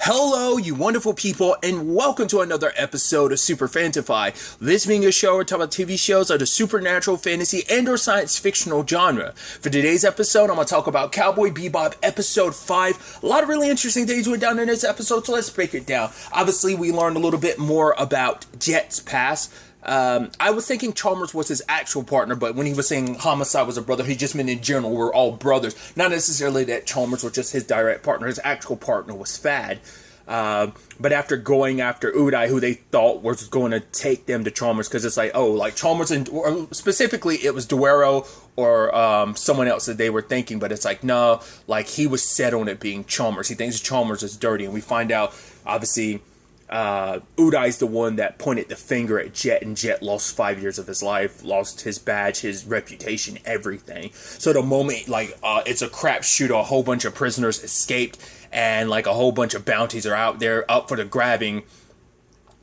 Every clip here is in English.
Hello, you wonderful people, and welcome to another episode of Super-Fanta-Fi. This being a show where we talk about TV shows of the supernatural, fantasy, and or science fictional genre. For today's episode, I'm going to talk about Cowboy Bebop Episode 5. A lot of really interesting things went down in this episode, so let's break it down. Obviously, we learned a little bit more about Jeds Past. I was thinking Chalmers was his actual partner, but when he was saying Homicide was a brother, he just meant in general we're all brothers. Not necessarily that Chalmers was just his direct partner. His actual partner was Fad. But after going after Uday, who they thought was going to take them to Chalmers, because it's like, oh, like Chalmers, or specifically it was Duero or someone else that they were thinking, but it's like, no, like he was set on it being Chalmers. He thinks Chalmers is dirty, and we find out, obviously, Uday's the one that pointed the finger at Jet, and Jet lost 5 years of his life, lost his badge, his reputation, everything. So the moment, like, it's a crapshoot, a whole bunch of prisoners escaped, and like a whole bunch of bounties are out there up for the grabbing,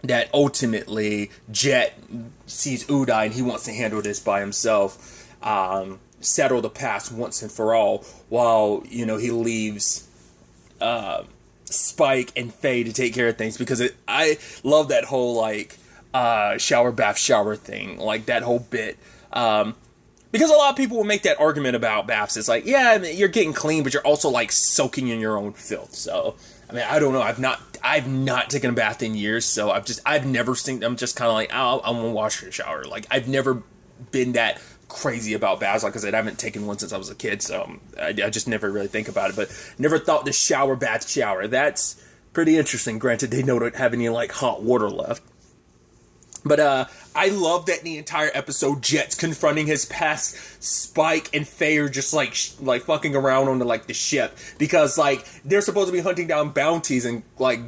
that ultimately Jet sees Uday and he wants to handle this by himself, settle the past once and for all, while, you know, he leaves Spike and Faye to take care of things, because I love that whole like shower bath shower thing, like that whole bit, because a lot of people will make that argument about baths. It's like, yeah, I mean, you're getting clean, but you're also like soaking in your own filth. So I mean, I don't know, I've not taken a bath in years, so I've never seen, I'm just kind of like, oh, I'm gonna wash your shower. Like, I've never been that crazy about baths. Like I said, I haven't taken one since I was a kid, so I just never really think about it, but never thought the shower bath shower. That's pretty interesting. Granted, they don't have any like hot water left. But I love that in the entire episode, Jet's confronting his past. Spike and Faye are just like fucking around on the ship, because like they're supposed to be hunting down bounties, and like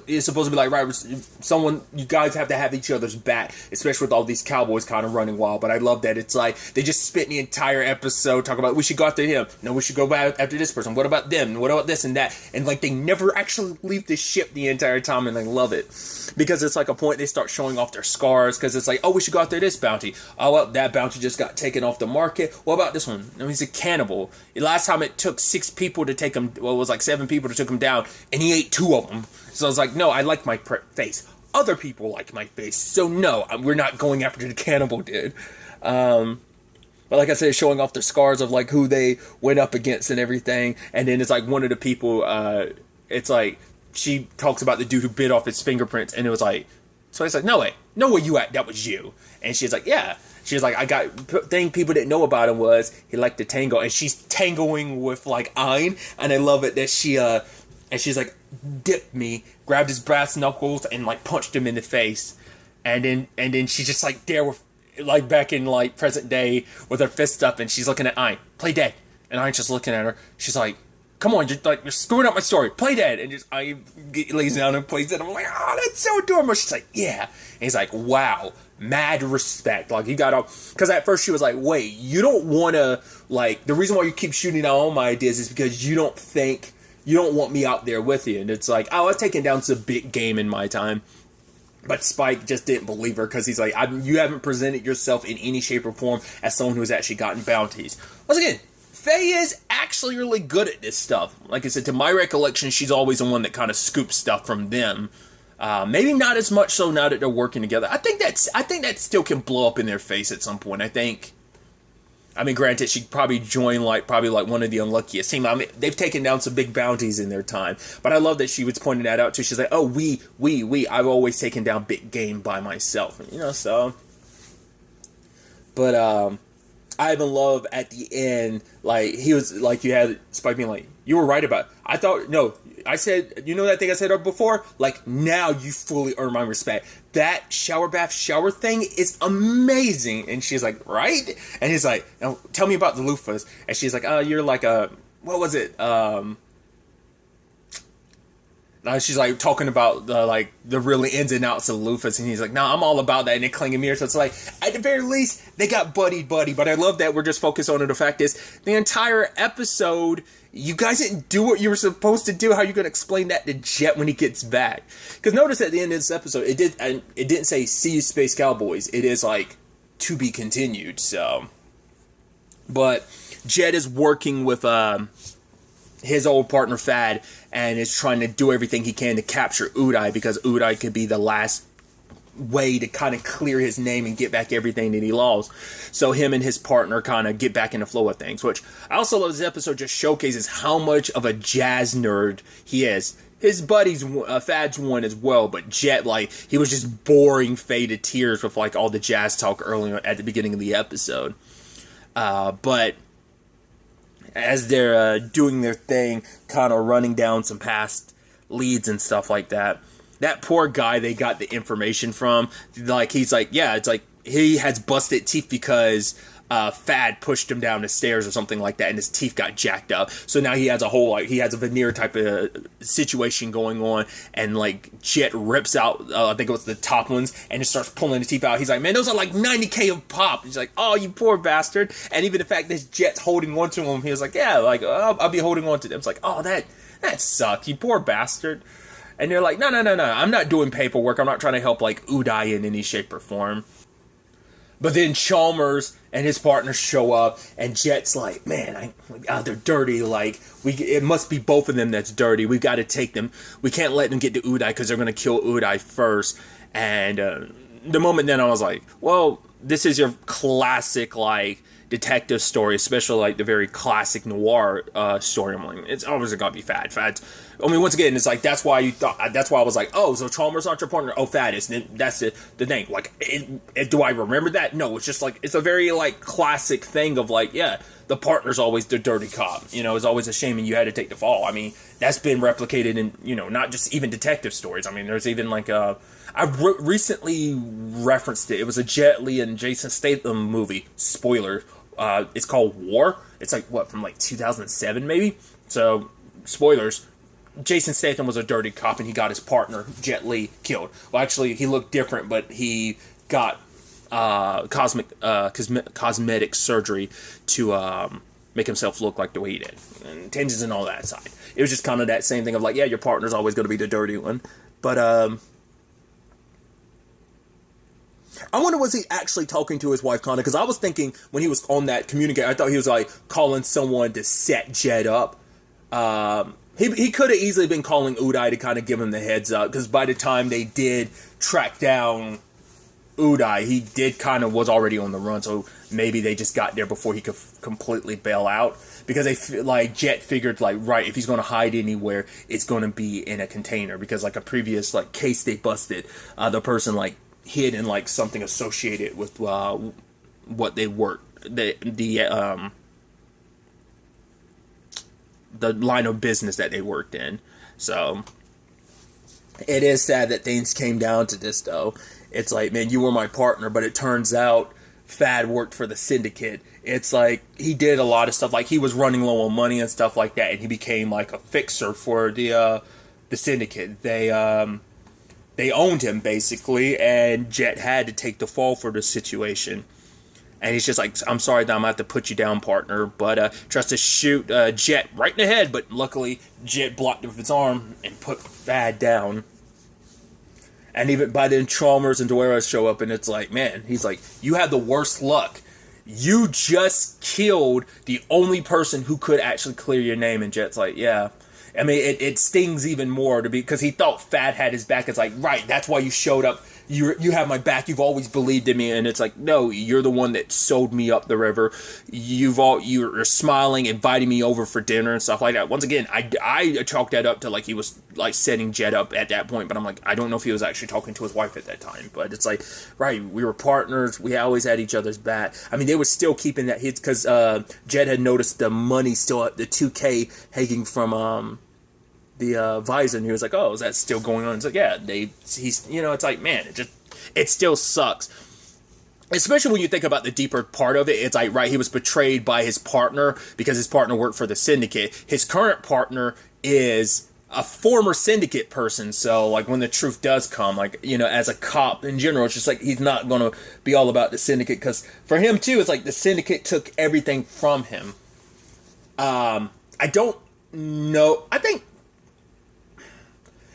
it's supposed to be like, right, someone, you guys have to have each other's back, especially with all these cowboys kind of running wild. But I love that it's like they just spent the entire episode talking about, we should go after him, no, we should go back after this person, what about them, what about this and that, and like they never actually leave the ship the entire time, and I love it, because it's like a point they start showing off their scars, because it's like, oh, we should go after this bounty, oh well, that bounty just got taken off the market, what about this one, no, he's a cannibal, last time it took 6 people to take him, well, it was like 7 people to take him down, and he ate 2 of them. So I was like, no, I like my face. Other people like my face. So no, we're not going after the cannibal dude. But like I said, showing off the scars of like who they went up against and everything. And then it's like one of the people, it's like, she talks about the dude who bit off his fingerprints. And it was like, so it's like, no way, you at, that was you. And she's like, yeah. She's like, thing people didn't know about him was he liked to tango. And she's tangoing with like Ein. And I love it that she, and she's like, dipped me, grabbed his brass knuckles, and like punched him in the face, and then she's just like there with, like back in like present day with her fist up, and she's looking at Ein, play dead, and Ein's just looking at her. She's like, come on, you're screwing up my story, play dead, and just Ein lays down and plays it. I'm like, oh, that's so adorable. She's like, yeah, and he's like, wow, mad respect. Like, you gotta, because at first she was like, wait, you don't want to, like, the reason why you keep shooting down all my ideas is because you don't want me out there with you. And it's like, oh, I've taken down some big game in my time. But Spike just didn't believe her, because he's like, you haven't presented yourself in any shape or form as someone who's actually gotten bounties. Once again, Faye is actually really good at this stuff. Like I said, to my recollection, she's always the one that kind of scoops stuff from them. Maybe not as much so now that they're working together. I think that still can blow up in their face at some point. I mean, granted, she probably joined probably one of the unluckiest team. I mean, they've taken down some big bounties in their time, but I love that she was pointing that out too. She's like, oh, we, I've always taken down big game by myself, you know, so. But, I even love at the end, like, he was, like, you had Spike being like, you were right about it. I thought, no, I said, you know that thing I said before? Like, now you fully earn my respect. That shower bath shower thing is amazing. And she's like, right? And he's like, now, tell me about the loofahs. And she's like, oh, you're like a, what was it? She's like talking about the really ins and outs of loofahs, and he's like, no, I'm all about that, and they cling a mirror. So it's like, at the very least, they got buddy. But I love that we're just focused on it. The fact is, the entire episode, you guys didn't do what you were supposed to do. How are you going to explain that to Jet when he gets back? Because notice at the end of this episode, it didn't say see you Space Cowboys. It is like to be continued. So, but Jet is working with his old partner Fad, and is trying to do everything he can to capture Uday, because Uday could be the last way to kind of clear his name and get back everything that he lost. So him and his partner kind of get back in the flow of things, which I also love. This episode just showcases how much of a jazz nerd he is. His buddies, Fad's one as well, but Jet, like, he was just boring Faye to tears with, like, all the jazz talk earlier at the beginning of the episode. But as they're doing their thing, kind of running down some past leads and stuff like that, that poor guy they got the information from, like, he's like, yeah, it's like he has busted teeth because Fad pushed him down the stairs or something like that, and his teeth got jacked up. So now he has a whole, like, he has a veneer type of situation going on, and, like, Jet rips out, I think it was the top ones, and just starts pulling the teeth out. He's like, man, those are like 90K of pop. He's like, oh, you poor bastard. And even the fact that Jet's holding on to him, he was like, yeah, like, I'll be holding on to them. It's like, oh, that sucked, you poor bastard. And they're like, no, I'm not doing paperwork. I'm not trying to help, like, Uday in any shape or form. But then Chalmers and his partner show up, and Jet's like, man, they're dirty. Like, it must be both of them that's dirty. We got to take them. We can't let them get to Uday because they're going to kill Uday first. And the moment then I was like, well, this is your classic, like, detective story, especially, like, the very classic noir story. I'm like, it's always got to be Fad. I mean, once again, it's like, that's why I was like, oh, so Chalmers not your partner? Oh, Fad is. That's the thing. Like, do I remember that? No, it's just like, it's a very, like, classic thing of, like, yeah, the partner's always the dirty cop. You know, it's always a shame and you had to take the fall. I mean, that's been replicated in, you know, not just even detective stories. I mean, there's even, like, I recently referenced it. It was a Jet Li and Jason Statham movie. Spoiler. It's called War. It's like, what, from like 2007 maybe? So, spoilers. Jason Statham was a dirty cop and he got his partner, Jet Li, killed. Well, actually, he looked different, but he got cosmetic surgery to make himself look like the way he did. And tinges and all that side. It was just kind of that same thing of like, yeah, your partner's always going to be the dirty one. But, I wonder, was he actually talking to his wife, Connor? Because I was thinking when he was on that communicator, I thought he was like calling someone to set Jet up. He could have easily been calling Uday to kind of give him the heads up, because by the time they did track down Uday, he was already on the run, so maybe they just got there before he could completely bail out. Because Jet figured, like, right, if he's going to hide anywhere, it's going to be in a container. Because, like, a previous, like, case they busted, the person, like, hid in, like, something associated with what they worked, the line of business that they worked in. So it is sad that things came down to this, though. It's like, man, you were my partner, but it turns out Fad worked for the syndicate. It's like he did a lot of stuff, like he was running low on money and stuff like that, and he became like a fixer for the syndicate. They owned him, basically, and Jet had to take the fall for the situation. And he's just like, I'm sorry that I'm going to have to put you down, partner, but tries to shoot Jet right in the head, but luckily Jet blocked it with his arm and put Fad down. And even by then, Chalmers and Dueras show up, and it's like, man, he's like, you had the worst luck. You just killed the only person who could actually clear your name. And Jet's like, yeah. I mean, it stings even more because he thought Fad had his back. It's like, right, that's why you showed up. You have my back. You've always believed in me. And it's like, no, you're the one that sold me up the river. You're smiling, inviting me over for dinner and stuff like that. Once again, I chalked that up to like he was like setting Jet up at that point. But I'm like, I don't know if he was actually talking to his wife at that time. But it's like, right, we were partners. We always had each other's back. I mean, they were still keeping that hit because Jet had noticed the money still at the 2K hanging from the visor, and he was like, oh, is that still going on? It's like, yeah, he's, you know, it's like, man, it still sucks. Especially when you think about the deeper part of it, it's like, right, he was betrayed by his partner because his partner worked for the syndicate. His current partner is a former syndicate person, so, like, when the truth does come, like, you know, as a cop in general, it's just like, he's not going to be all about the syndicate, because for him, too, it's like the syndicate took everything from him. I don't know, I think,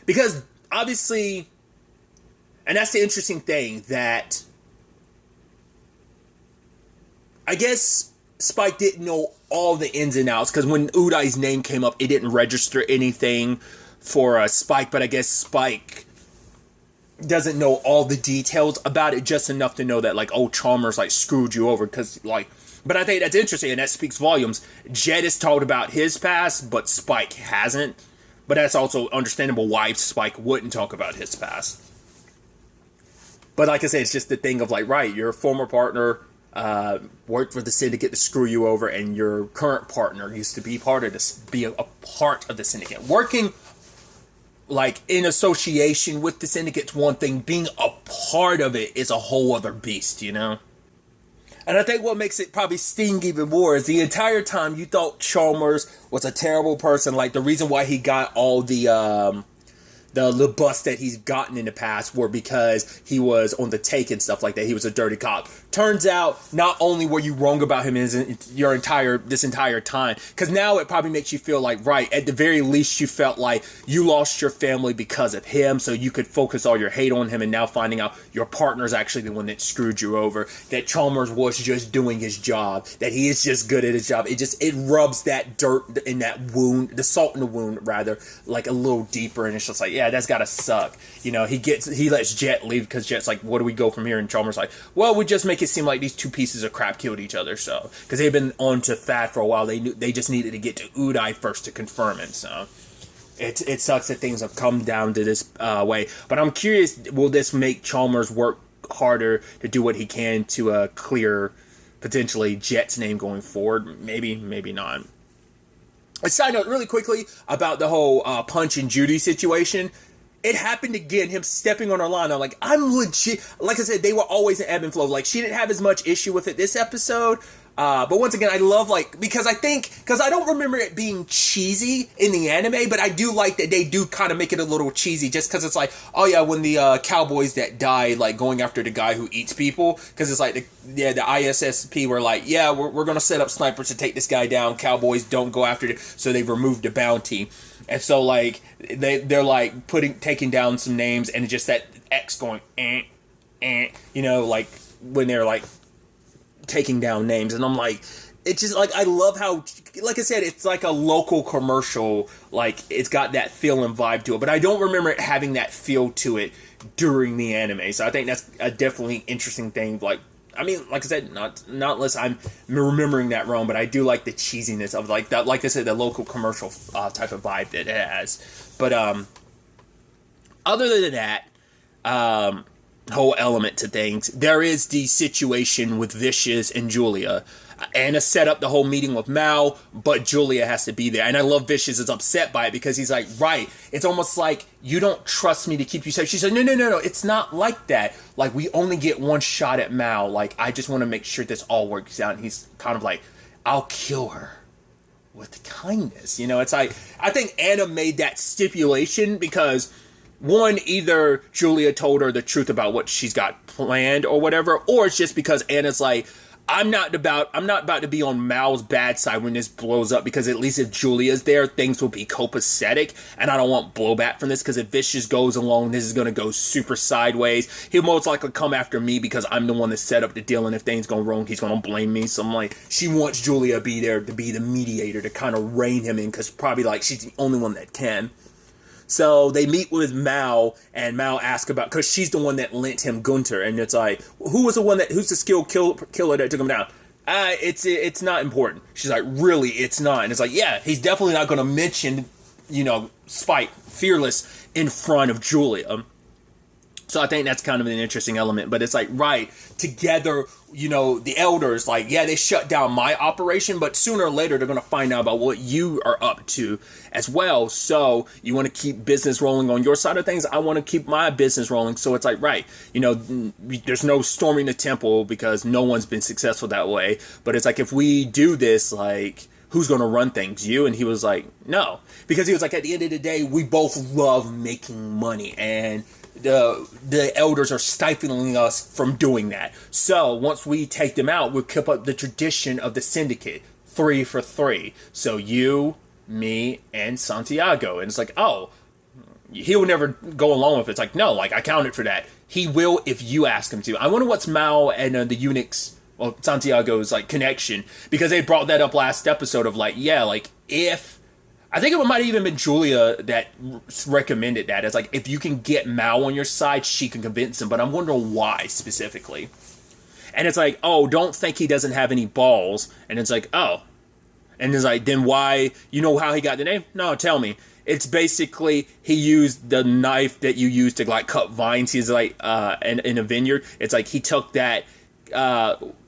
because, obviously, and that's the interesting thing, that I guess Spike didn't know all the ins and outs, because when Udai's name came up, it didn't register anything for Spike, but I guess Spike doesn't know all the details about it, just enough to know that, like, oh, Chalmers, like, screwed you over, because, like, but I think that's interesting, and that speaks volumes. Jed has talked about his past, but Spike hasn't, but that's also understandable why Spike wouldn't talk about his past. But like I said, it's just the thing of, like, right, your former partner worked for the syndicate to screw you over, and your current partner used to be part of this, be a part of the syndicate. Working, like, in association with the syndicate's one thing, being a part of it is a whole other beast, you know? And I think what makes it probably sting even more is the entire time you thought Chalmers was a terrible person. Like, the reason why he got all the busts that he's gotten in the past were because he was on the take and stuff like that. He was a dirty cop. Turns out, not only were you wrong about him this entire time, because now it probably makes you feel like, right, at the very least you felt like you lost your family because of him, so you could focus all your hate on him, and now finding out your partner's actually the one that screwed you over, that Chalmers was just doing his job, that he is just good at his job. It rubs that dirt in that wound, the salt in the wound, rather, like a little deeper, and it's just like, yeah, that's gotta suck. You know, he lets Jet leave because Jet's like, where do we go from here? And Chalmers like, well, we just make it seem like these two pieces of crap killed each other. So, because they've been on to Fat for a while, they just needed to get to Udai first to confirm it. So, it sucks that things have come down to this way. But I'm curious, will this make Chalmers work harder to do what he can to clear potentially Jet's name going forward? Maybe, maybe not. A side note, really quickly, about the whole Punch and Judy situation. It happened again, him stepping on her line. I'm like, I'm legit. Like I said, they were always in ebb and flow. Like, she didn't have as much issue with it this episode. But once again, I love, like, because I don't remember it being cheesy in the anime, but I do like that they do kind of make it a little cheesy, just because it's like, oh yeah, when the cowboys that died, like, going after the guy who eats people, because it's like, the ISSP were like, yeah, we're going to set up snipers to take this guy down, cowboys don't go after it, so they removed the bounty. And so, like, they're like taking down some names, and it's just that X going, you know, like, when they're like taking down names. And I'm like, it's just like, I love how, like I said, it's like a local commercial, like, it's got that feel and vibe to it, but I don't remember it having that feel to it during the anime. So I think that's a definitely interesting thing. Like, I mean, like I said, not unless I'm remembering that wrong, but I do like the cheesiness of, like, that, like I said, the local commercial type of vibe that it has. But other than that whole element to things, there is the situation with Vicious and Julia. Anna set up the whole meeting with Mal, but Julia has to be there. And I love Vicious is upset by it, because he's like, right, it's almost like, you don't trust me to keep you safe. She said, no, it's not like that. Like, we only get one shot at Mal. Like, I just want to make sure this all works out. And he's kind of like, I'll kill her with kindness. You know, it's like, I think Anna made that stipulation because, one, either Julia told her the truth about what she's got planned or whatever, or it's just because Anna's like, I'm not about to be on Mal's bad side when this blows up, because at least if Julia's there, things will be copacetic, and I don't want blowback from this, because if Vicious goes along, this is going to go super sideways. He'll most likely come after me because I'm the one that set up the deal, and if things go wrong, he's going to blame me. So I'm like, she wants Julia to be there, to be the mediator, to kind of rein him in, because probably, like, she's the only one that can. So they meet with Mal, and Mal asks about, because she's the one that lent him Gunter, and it's like, who's the skilled killer that took him down? It's not important. She's like, really, it's not? And it's like, yeah, he's definitely not going to mention, you know, Spike, Fearless, in front of Julia. So I think that's kind of an interesting element, but it's like, right, together, you know, the elders, like, yeah, they shut down my operation, but sooner or later they're going to find out about what you are up to as well. So you want to keep business rolling on your side of things. I want to keep my business rolling. So it's like, right, you know, there's no storming the temple because no one's been successful that way. But it's like, if we do this, like, who's going to run things? You? And he was like, no, because he was like, at the end of the day, we both love making money, and the elders are stifling us from doing that. So once we take them out, we'll keep up the tradition of the syndicate, 3 for 3. So you, me, and Santiago. And it's like, oh, he'll never go along with it. It's like, no, like, I counted for that. He will if you ask him to. I wonder what's Mao and the eunuch's well, Santiago's like connection, because they brought that up last episode of like, yeah, like if I think it might have even been Julia that recommended that. It's like, if you can get Mal on your side, she can convince him. But I'm wondering why specifically. And it's like, oh, don't think he doesn't have any balls. And it's like, oh. And it's like, then why? You know how he got the name? No, tell me. It's basically, he used the knife that you use to like cut vines. He's like, in a vineyard. It's like he took that,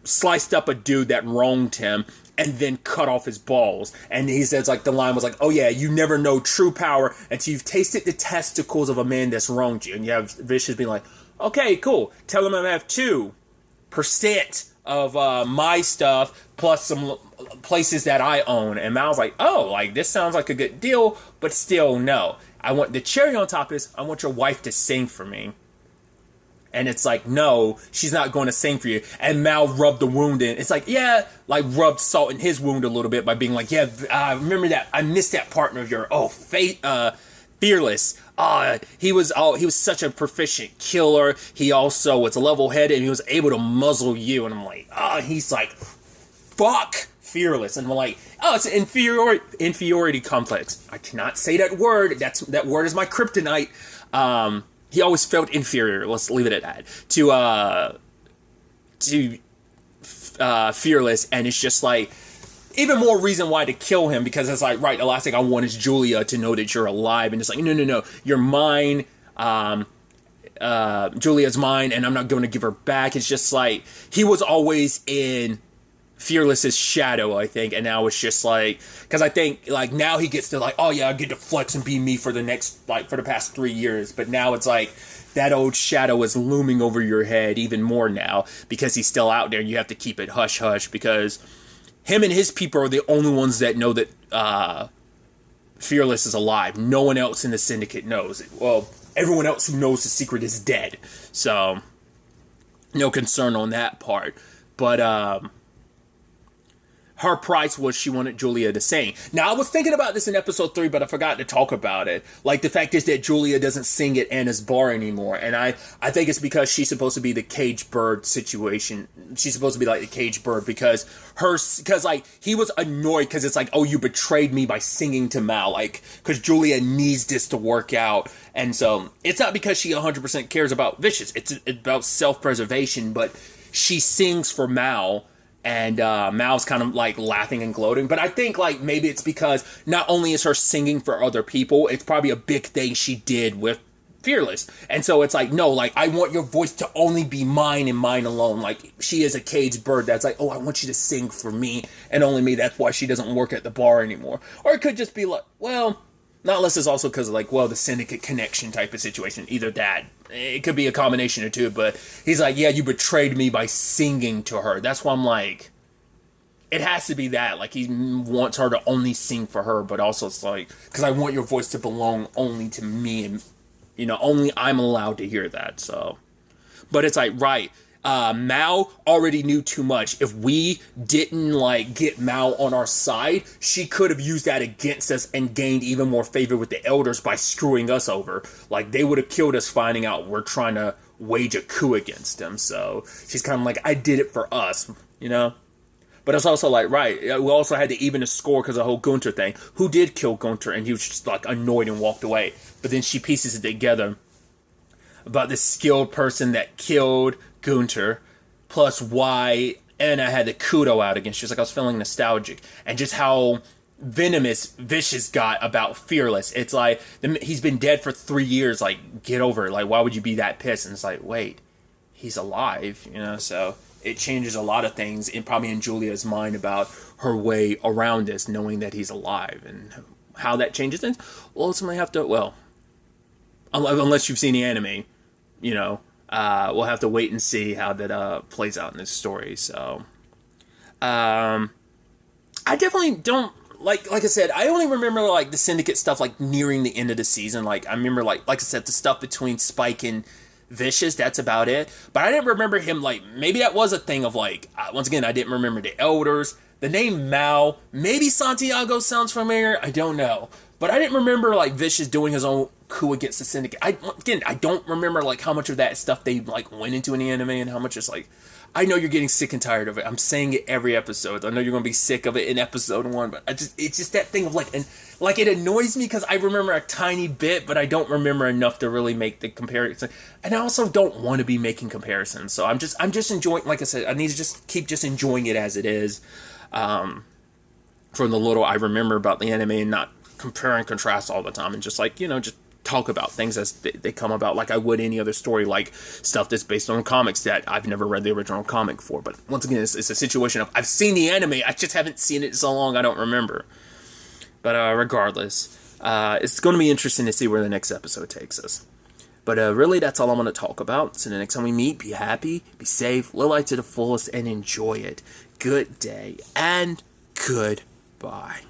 sliced up a dude that wronged him, and then cut off his balls. And he says, like, the line was like, oh yeah, you never know true power until you've tasted the testicles of a man that's wronged you. And you have Vicious being like, okay, cool. Tell him I have 2% of my stuff plus some places that I own. And Mal's like, oh, like, this sounds like a good deal, but still, no. I want the cherry on top is, I want your wife to sing for me. And it's like, no, she's not going to sing for you. And Mal rubbed the wound in. It's like, yeah, like rubbed salt in his wound a little bit by being like, yeah, remember that? I missed that partner of your, Faye, Fearless. He was such a proficient killer. He also was level-headed and he was able to muzzle you. And I'm like, he's like, fuck Fearless. And I'm like, it's an inferiority complex. I cannot say that word. That word is my kryptonite. He always felt inferior. Let's leave it at that. To Fearless, and it's just like even more reason why to kill him, because it's like, right, the last thing I want is Julia to know that you're alive, and it's like, no, you're mine. Julia's mine, and I'm not going to give her back. It's just like he was always in Fearless's shadow, I think, and now it's just like, because I think like now he gets to like, oh yeah, I get to flex and be me for the next, like, for the past 3 years, but now it's like that old shadow is looming over your head even more now because he's still out there and you have to keep it hush hush, because him and his people are the only ones that know that Fearless is alive. No one else in the syndicate knows it. Well, everyone else who knows the secret is dead, so no concern on that part. But her price was she wanted Julia to sing. Now, I was thinking about this in episode 3, but I forgot to talk about it. Like, the fact is that Julia doesn't sing at Anna's bar anymore. And I think it's because she's supposed to be the caged bird situation. She's supposed to be like the caged bird because like, he was annoyed because it's like, oh, you betrayed me by singing to Mal. Like, because Julia needs this to work out. And so, it's not because she 100% cares about Vicious. It's about self-preservation, but she sings for Mal. And Mal's kind of like laughing and gloating. But I think like maybe it's because not only is her singing for other people, it's probably a big thing she did with Fearless. And so it's like, no, like, I want your voice to only be mine and mine alone. Like, she is a caged bird that's like, oh, I want you to sing for me and only me. That's why she doesn't work at the bar anymore. Or it could just be like, well, not unless it's also because of like, well, the syndicate connection type of situation. Either that. It could be a combination of two, but he's like, yeah, you betrayed me by singing to her. That's why I'm like, it has to be that. Like, he wants her to only sing for her, but also it's like, because I want your voice to belong only to me, and, you know, only I'm allowed to hear that, so. But it's like, right, Mal already knew too much. If we didn't, like, get Mal on our side, she could have used that against us and gained even more favor with the elders by screwing us over. Like, they would have killed us finding out we're trying to wage a coup against them. So she's kind of like, I did it for us, you know? But it's also like, right, we also had to even the score because of the whole Gunter thing. Who did kill Gunter? And he was just, like, annoyed and walked away. But then she pieces it together about this skilled person that killed Gunter, plus why Anna had the kudo out against. She was like, I was feeling nostalgic. And just how venomous Vicious got about Fearless. It's like, he's been dead for 3 years. Like, get over it. Like, why would you be that pissed? And it's like, wait, he's alive, you know? So it changes a lot of things, probably in Julia's mind about her way around this, knowing that he's alive. And how that changes things, we'll ultimately have to, well, unless you've seen the anime, you know, we'll have to wait and see how that plays out in this story. So, I definitely don't like I said, I only remember like the Syndicate stuff like nearing the end of the season. Like I remember like I said, the stuff between Spike and Vicious. That's about it. But I didn't remember him like maybe that was a thing of like once again I didn't remember the elders. The name Mal, maybe Santiago sounds familiar. I don't know. But I didn't remember like Vicious doing his own coup against the Syndicate. I don't remember like how much of that stuff they like went into in the anime and how much is like. I know you're getting sick and tired of it. I'm saying it every episode. I know you're gonna be sick of it in episode 1, but it's just that thing of like, and like it annoys me because I remember a tiny bit, but I don't remember enough to really make the comparison. And I also don't want to be making comparisons. So I'm just enjoying. Like I said, I need to just keep enjoying it as it is. From the little I remember about the anime and not compare and contrast all the time, and just like, just talk about things as they come about, like I would any other story, like stuff that's based on comics that I've never read the original comic for. But once again, it's a situation of I've seen the anime, I just haven't seen it so long I don't remember. But regardless, it's going to be interesting to see where the next episode takes us. But really, that's all I'm going to talk about. So the next time we meet, be happy, be safe, live life to the fullest, and enjoy it. Good day and goodbye.